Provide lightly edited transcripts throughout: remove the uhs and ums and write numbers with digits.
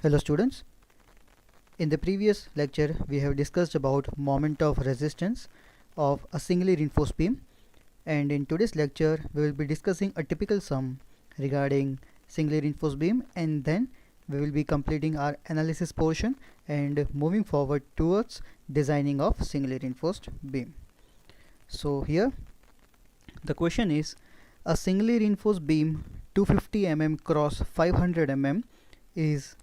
Hello students, in the previous lecture we have discussed about moment of resistance of a singly reinforced beam, and in today's lecture we will be discussing a typical sum regarding singly reinforced beam, and then we will be completing our analysis portion and moving forward towards designing of singly reinforced beam. So here the question is, a singly reinforced beam 250 mm cross 500 mm is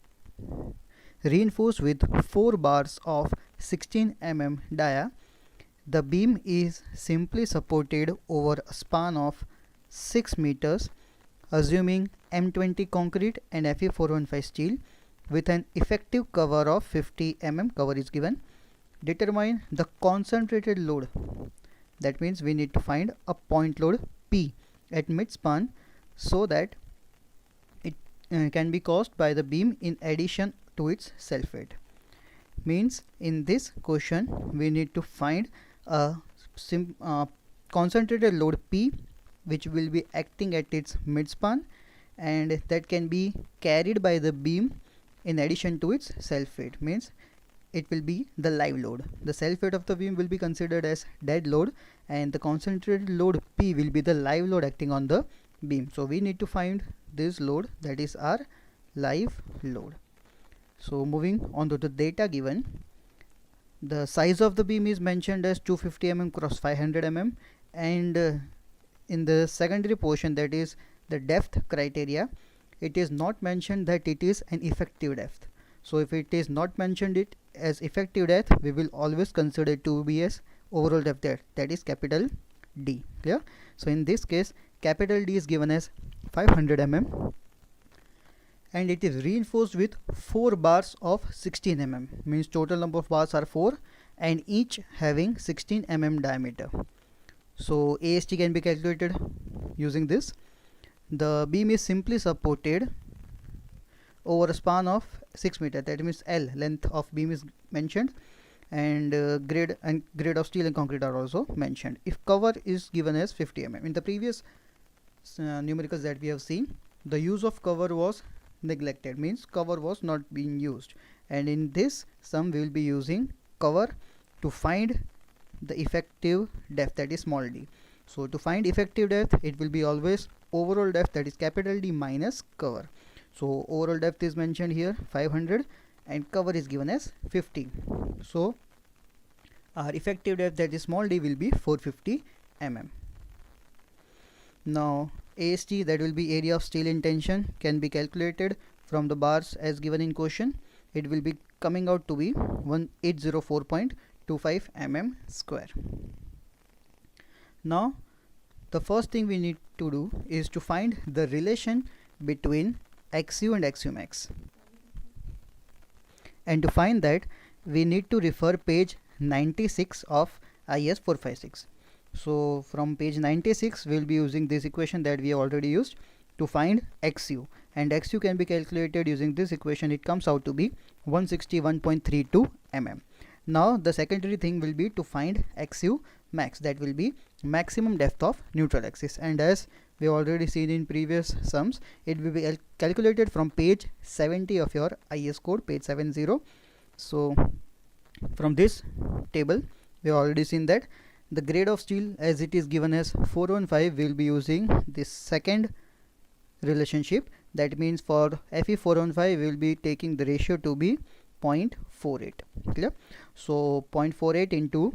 reinforced with 4 bars of 16 mm dia. The beam is simply supported over a span of 6 meters, assuming M20 concrete and Fe415 steel with an effective cover of 50 mm. Cover is given. Determine the concentrated load. That means we need to find a point load P at mid-span so that it can be caused by the beam in addition to its self-weight. Means in this question we need to find a concentrated load P which will be acting at its mid-span, and that can be carried by the beam in addition to its self-weight. Means it will be the live load. The self-weight of the beam will be considered as dead load, and the concentrated load P will be the live load acting on the beam. So we need to find this load, that is our live load. So moving on to the data given, the size of the beam is mentioned as 250 mm cross 500 mm, and in the secondary portion, that is the depth criteria, it is not mentioned that it is an effective depth. So if it is not mentioned it as effective depth, we will always consider it to be as overall depth, that is capital D. Clear? So in this case capital D is given as 500 mm and it is reinforced with 4 bars of 16 mm. Means total number of bars are 4 and each having 16 mm diameter. So AST can be calculated using this. The beam is simply supported over a span of 6 meter, that means L length of beam is mentioned, and grade of steel and concrete are also mentioned. If cover is given as 50 mm. In the previous numericals that we have seen, the use of cover was neglected, means cover was not being used, and in this sum we will be using cover to find the effective depth, that is small d. So to find effective depth, it will be always overall depth, that is capital D minus cover. So overall depth is mentioned here 500 and cover is given as 50. So our effective depth, that is small d, will be 450 mm. Now AST, that will be area of steel in tension, can be calculated from the bars as given in question. It will be coming out to be 1804.25 mm square. Now the first thing we need to do is to find the relation between XU and XU max, and to find that we need to refer page 96 of IS 456. So from page 96 we will be using this equation that we have already used to find XU, and XU can be calculated using this equation. It comes out to be 161.32 mm. Now the secondary thing will be to find XU max, that will be maximum depth of neutral axis, and as we have already seen in previous sums, it will be calculated from page 70 of your IS code, page 70. So from this table we have already seen that the grade of steel, as it is given as 415, we will be using this second relationship. That means for Fe415 we will be taking the ratio to be 0.48. Clear? So 0.48 into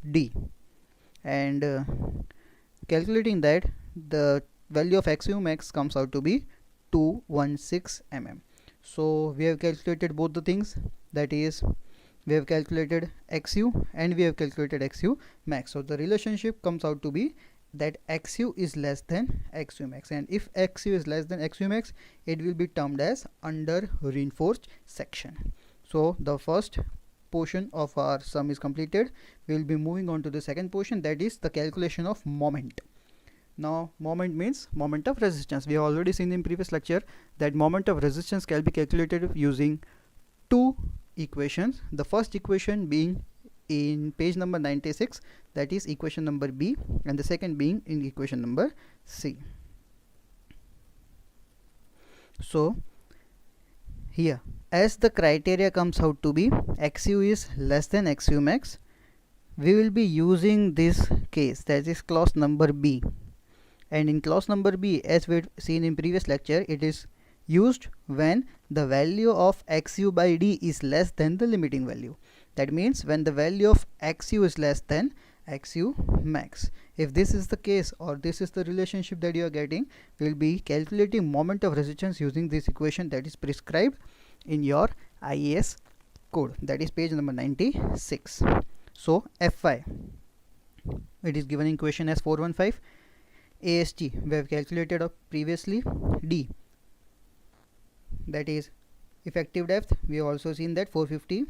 D, and calculating that, the value of XU max comes out to be 216 mm. So we have calculated both the things, that is we have calculated XU and we have calculated XU max. So the relationship comes out to be that XU is less than XU max, and if XU is less than XU max, it will be termed as under reinforced section. So the first portion of our sum is completed. We will be moving on to the second portion, that is the calculation of moment. Now moment means moment of resistance. We have already seen in previous lecture that moment of resistance can be calculated using two equations. The first equation being in page number 96, that is equation number B, and the second being in equation number C. So here as the criteria comes out to be XU is less than XU max, we will be using this case, that is clause number B. And in clause number B, as we've seen in previous lecture, it is used when the value of XU by D is less than the limiting value. That means when the value of XU is less than XU max. If this is the case, or this is the relationship that you are getting, we will be calculating moment of resistance using this equation that is prescribed in your IAS code, that is page number 96. So Fy, it is given in question as 415. AST, we have calculated up previously. D, that is effective depth, we have also seen that 450.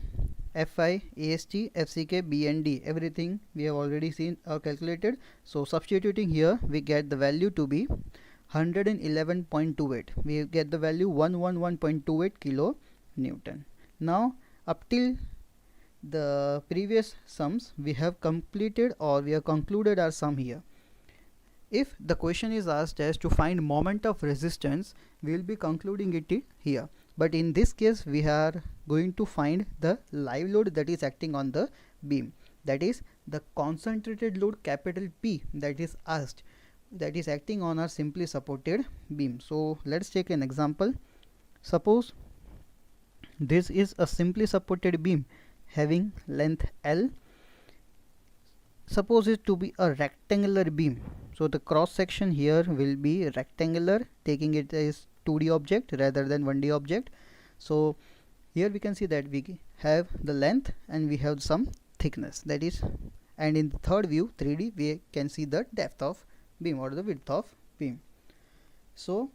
Fi, AST, FCK, B and D, everything we have already seen or calculated. So substituting here, we get the value to be 111.28. We get the value 111.28 kilo Newton. Now up till the previous sums, we have completed or we have concluded our sum here. If the question is asked as to find moment of resistance, we will be concluding it here. But in this case, we are going to find the live load that is acting on the beam. That is the concentrated load capital P that is asked, that is acting on our simply supported beam. So let's take an example. Suppose this is a simply supported beam having length L. Suppose it to be a rectangular beam. So the cross section here will be rectangular, taking it as 2D object rather than 1D object. So here we can see that we have the length and we have some thickness, that is, and in the third view 3D we can see the depth of beam or the width of beam. So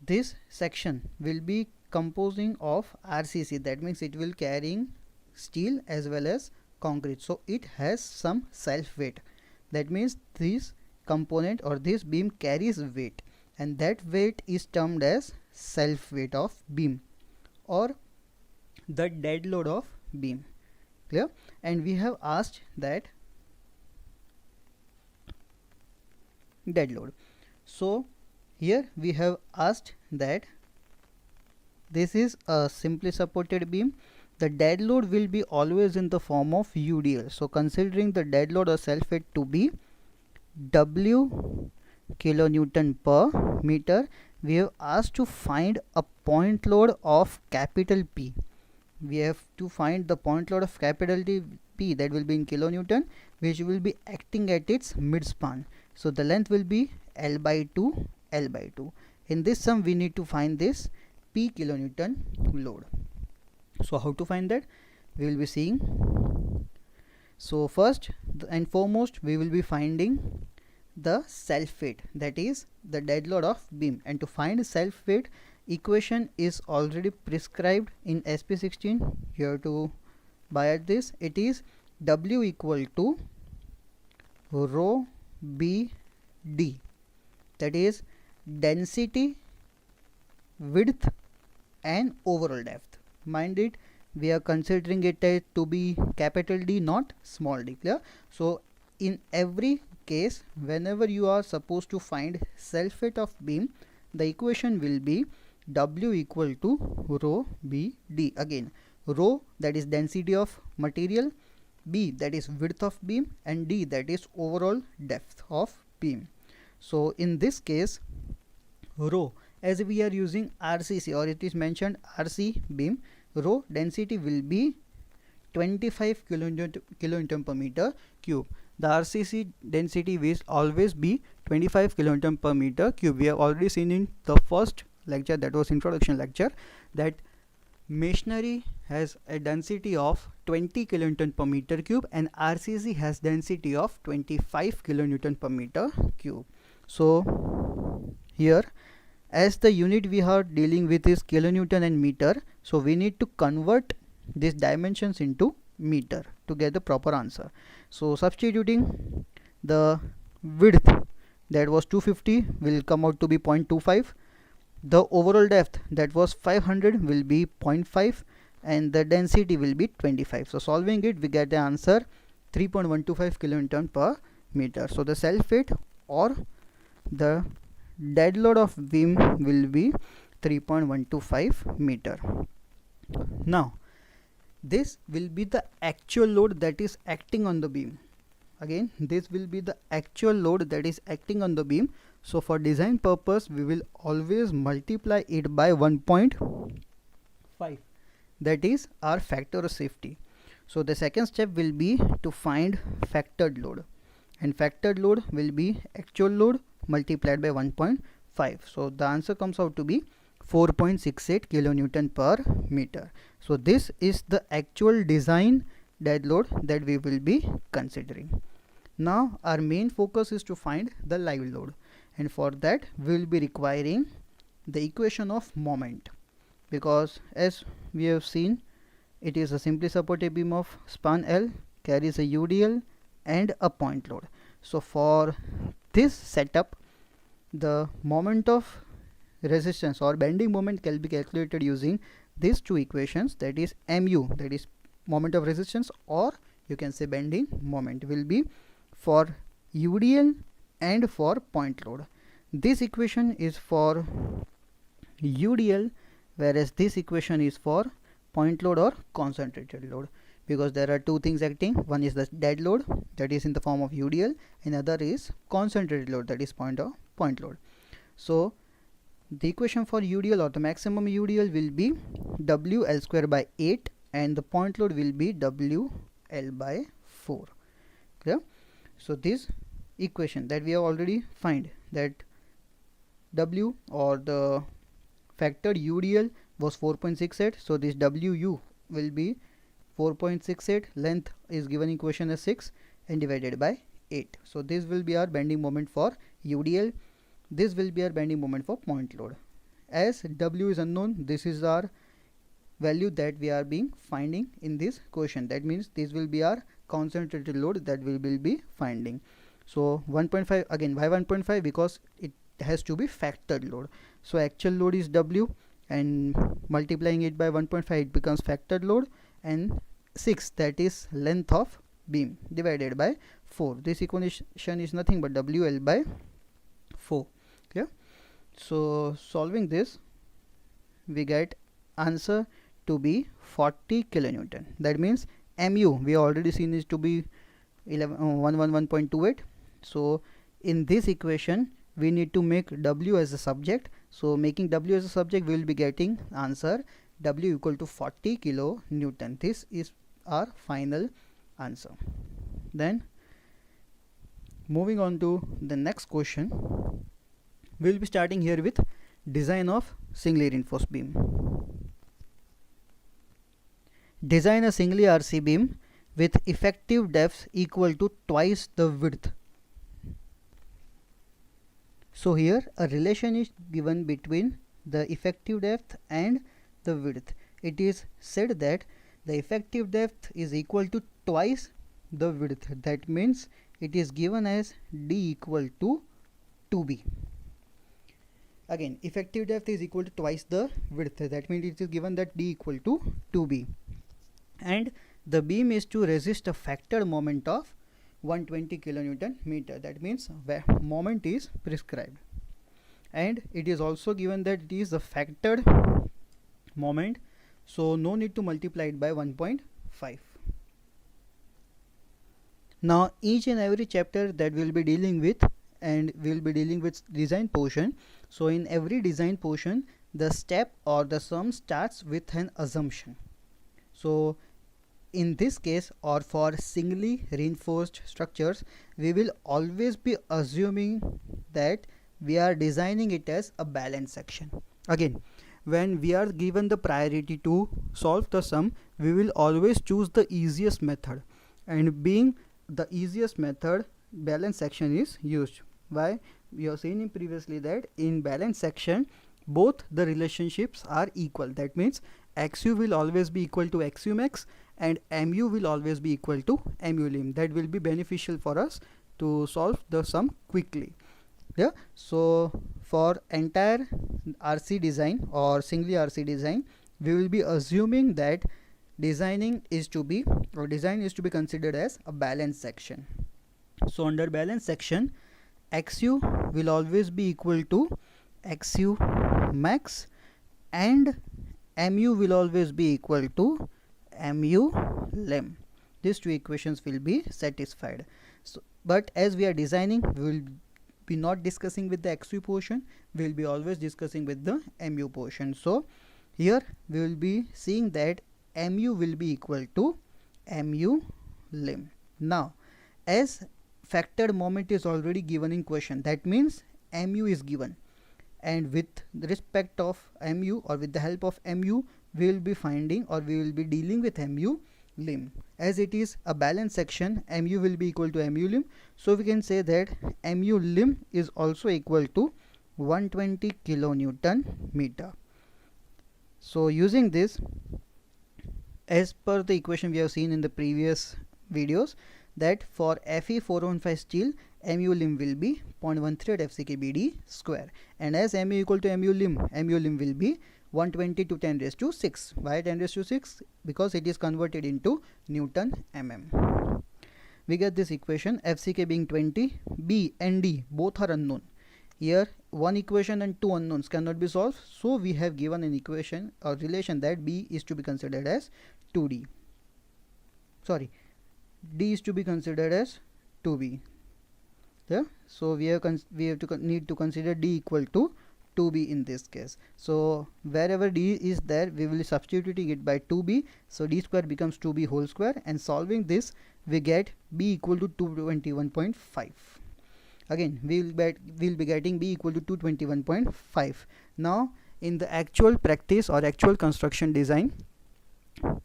this section will be composing of RCC, that means it will carrying steel as well as concrete, so it has some self weight. That means this component or this beam carries weight, and that weight is termed as self weight of beam or the dead load of beam. Clear? And we have asked that dead load. So here we have asked that this is a simply supported beam. The dead load will be always in the form of UDL. So considering the dead load or self weight to be W kilonewton per meter, we have asked to find a point load of capital P. We have to find the point load of capital P, that will be in kilonewton, which will be acting at its midspan. So the length will be L by 2, L by 2. In this sum, we need to find this P kilonewton load. So how to find that? We will be seeing. So first and foremost, we will be finding the self weight, that is the dead load of beam. And to find self weight, equation is already prescribed in SP16. You have to buy at this. It is W equal to rho B D, that is density, width and overall depth. Mind it, we are considering it to be capital D, not small d. Clear? So in every case, whenever you are supposed to find self weight of beam, the equation will be W equal to rho B D. Again, rho, that is density of material, B, that is width of beam, and D, that is overall depth of beam. So in this case, rho, as we are using RCC or it is mentioned RC beam, rho density will be 25 kilonewton per meter cube. The RCC density will always be 25 kilonewton per meter cube. We have already seen in the first lecture, that was introduction lecture, that masonry has a density of 20 kilonewton per meter cube and RCC has density of 25 kilonewton per meter cube. So here, as the unit we are dealing with is kilonewton and meter, so we need to convert these dimensions into meter to get the proper answer. So substituting the width, that was 250, will come out to be 0.25. The overall depth, that was 500, will be 0.5, and the density will be 25. So solving it, we get the answer 3.125 kilonewton per meter. So the self weight or the dead load of beam will be 3.125 meter. Now this will be the actual load that is acting on the beam. Again, this will be the actual load that is acting on the beam. So for design purpose, we will always multiply it by 1.5. That is our factor of safety. So the second step will be to find factored load, and factored load will be actual load multiplied by 1.5. So the answer comes out to be 4.68 kilonewton per meter. So this is the actual design dead load that we will be considering. Now our main focus is to find the live load, and for that we will be requiring the equation of moment, because as we have seen, it is a simply supported beam of span L, carries a UDL and a point load. So for this setup, the moment of resistance or bending moment can be calculated using these two equations, that is mu, that is moment of resistance, or you can say bending moment, will be for UDL and for point load. This equation is for UDL, whereas this equation is for point load or concentrated load, because there are two things acting. One is the dead load, that is in the form of UDL, and other is concentrated load, that is point load. So the equation for UDL or the maximum UDL will be WL square by 8, and the point load will be WL by 4. Clear? So this equation that we have already find, that W or the factored UDL was 4.68, so this WU will be 4.68, length is given equation as 6 and divided by 8. So this will be our bending moment for UDL, this will be our bending moment for point load. As W is unknown, this is our value that we are being finding in this question. That means this will be our concentrated load that we will be finding. So 1.5, again why 1.5? Because it has to be factored load. So actual load is W, and multiplying it by 1.5 it becomes factored load, and 6, that is length of beam, divided by 4. This equation is nothing but WL by 4. Okay, so solving this, we get answer to be 40 kilonewton. That means mu we already seen is to be 111.28. so in this equation we need to make W as a subject. So making W as a subject, we will be getting answer W equal to 40 kilonewton. This is our final answer. Then moving on to the next question, we will be starting here with design of singly reinforced beam. Design a singly RC beam with effective depth equal to twice the width. So here a relation is given between the effective depth and the width. It is said that the effective depth is equal to twice the width. That means it is given as D equal to 2B. Again, effective depth is equal to twice the width. That means it is given that D equal to 2B. And the beam is to resist a factored moment of 120 kilonewton meter. That means moment is prescribed, and it is also given that it is a factored moment, so no need to multiply it by 1.5. Now each and every chapter that we will be dealing with, and we will be dealing with design portion. So in every design portion, the step or the sum starts with an assumption. So in this case, or for singly reinforced structures, we will always be assuming that we are designing it as a balanced section. Again, when we are given the priority to solve the sum, we will always choose the easiest method, and being the easiest method, balanced section is used. Why? We have seen in previously that in balanced section both the relationships are equal. That means XU will always be equal to XU max, and MU will always be equal to MU lim. That will be beneficial for us to solve the sum quickly. Yeah. So for entire RC design or singly RC design, we will be assuming that design is to be considered as a balanced section. So under balanced section, XU will always be equal to XU max, and mu will always be equal to mu lim. These two equations will be satisfied. So, but as we are designing, we will be not discussing with the xu portion, we will be always discussing with the mu portion. So here we will be seeing that mu will be equal to mu lim. Now as factored moment is already given in question, that means mu is given, and with respect of mu, or with the help of mu, we will be finding, or we will be dealing with mu lim. As it is a balanced section, mu will be equal to mu lim, so we can say that mu lim is also equal to 120 kilonewton meter. So using this, as per the equation we have seen in the previous videos, that for Fe415 steel, mu lim will be 0.13 at FCKBD square, and as mu equal to mu lim will be 120 to 10 raised to 6. Why 10 raised to 6? Because it is converted into Newton mm. We get this equation, FCK being 20, B and D both are unknown. Here one equation and two unknowns cannot be solved, so we have given an equation or relation that B is to be considered as 2D. Sorry, D is to be considered as 2B. Yeah? So we need to consider D equal to 2B in this case. So wherever D is there, we will be substituting it by 2B, so D square becomes 2B whole square, and solving this we get B equal to 221.5. Again we'll be getting B equal to 221.5. Now in the actual practice or actual construction design,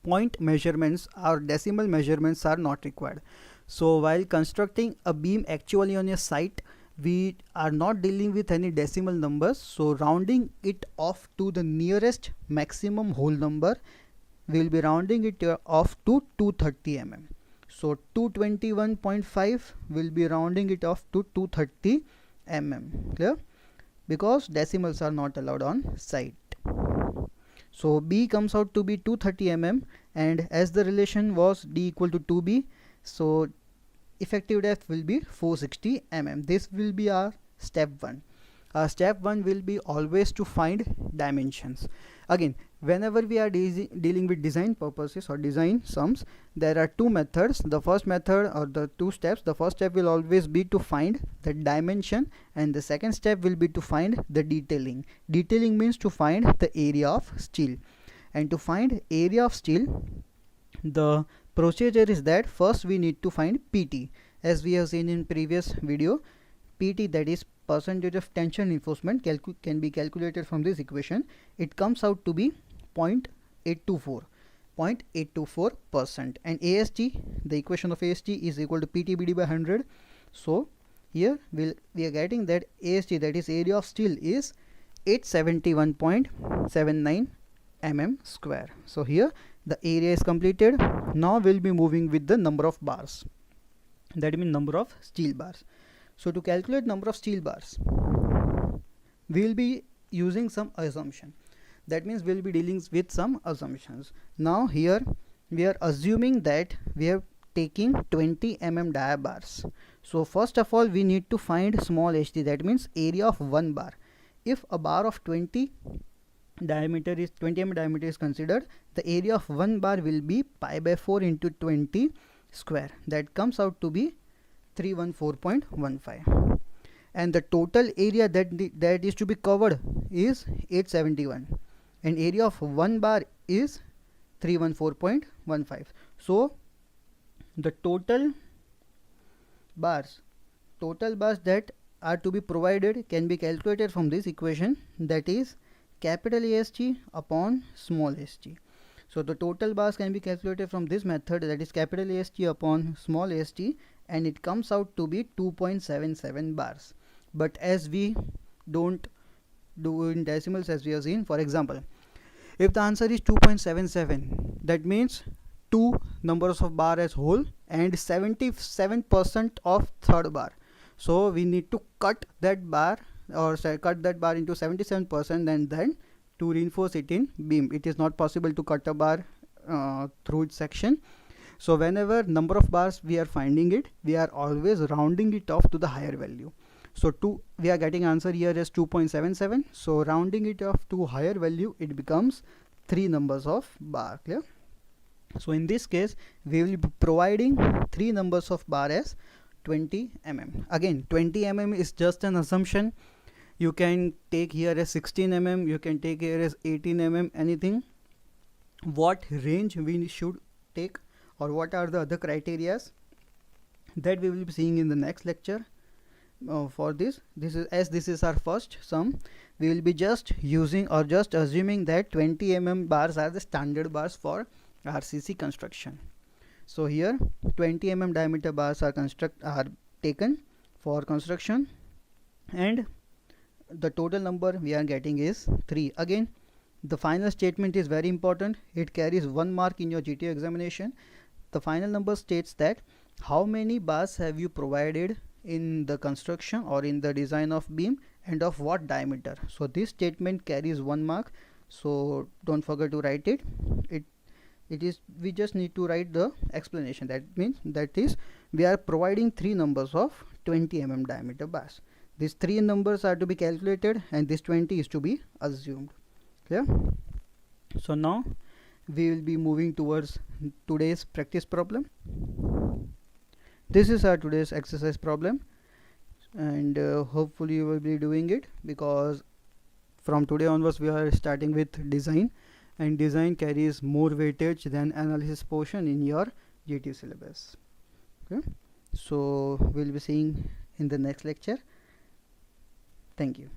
point measurements or decimal measurements are not required. So while constructing a beam actually on a site, we are not dealing with any decimal numbers, so rounding it off to the nearest maximum whole number, we will be rounding it off to 230 mm. So 221.5 will be rounding it off to 230 mm. Clear? Because decimals are not allowed on site. So B comes out to be 230 mm, and as the relation was D equal to 2B, so effective depth will be 460 mm. This will be our step 1. Step 1 will be always to find dimensions. Again, whenever we are dealing with design purposes or design sums, there are two methods. The first method, or the two steps, the first step will always be to find the dimension, and the second step will be to find the detailing. Detailing means to find the area of steel. And to find area of steel, the procedure is that first we need to find PT. As we have seen in previous video, PT, that is percentage of tension reinforcement, can be calculated from this equation. It comes out to be 0.824%, and AST, the equation of AST is equal to PTBD by 100. So here we are getting that AST, that is area of steel, is 871.79 mm square. So here the area is completed. Now we'll be moving with the number of bars, that means number of steel bars. So to calculate number of steel bars, we will be using some assumption. That means we will be dealing with some assumptions. Now here we are assuming that we are taking 20 mm dia bars. So first of all we need to find small ht, that means area of one bar. If a bar of 20 mm diameter is considered, the area of one bar will be pi by 4 into 20 square. That comes out to be 314.15, and the total area that is to be covered is 871, and area of one bar is 314.15. So the total bars that are to be provided can be calculated from this equation, that is capital AST upon small st. So the total bars can be calculated from this method, that is capital AST upon small ast, and it comes out to be 2.77 bars. But as we don't do in decimals, as we have seen, for example, if the answer is 2.77, that means 2 numbers of bar as whole and 77% of third bar. So we need to cut that bar, or cut that bar into 77%, and then to reinforce it in beam. It is not possible to cut a bar through its section. So whenever number of bars we are finding it, we are always rounding it off to the higher value. So we are getting answer here as 2.77. So rounding it off to higher value, it becomes 3 numbers of bar. Clear? So in this case we will be providing 3 numbers of bar as 20 mm. Again, 20 mm is just an assumption. You can take here as 16 mm, you can take here as 18 mm, anything. What range we should take, or what are the other criterias, that we will be seeing in the next lecture. For this is, as this is our first sum, we will be just using or just assuming that 20 mm bars are the standard bars for RCC construction. So here 20 mm diameter bars are taken for construction, and the total number we are getting is 3. Again, the final statement is very important. It carries 1 mark in your GTO examination. The final number states that how many bars have you provided in the construction or in the design of beam, and of what diameter. So this statement carries 1 mark, so don't forget to write it. We just need to write the explanation. That means, that is, we are providing 3 numbers of 20 mm diameter bars. These 3 numbers are to be calculated, and this 20 is to be assumed. Clear? So now we will be moving towards today's practice problem. This is our today's exercise problem, and hopefully you will be doing it, because from today onwards we are starting with design, and design carries more weightage than analysis portion in your GTO syllabus. Okay, so we'll be seeing in the next lecture. Thank you.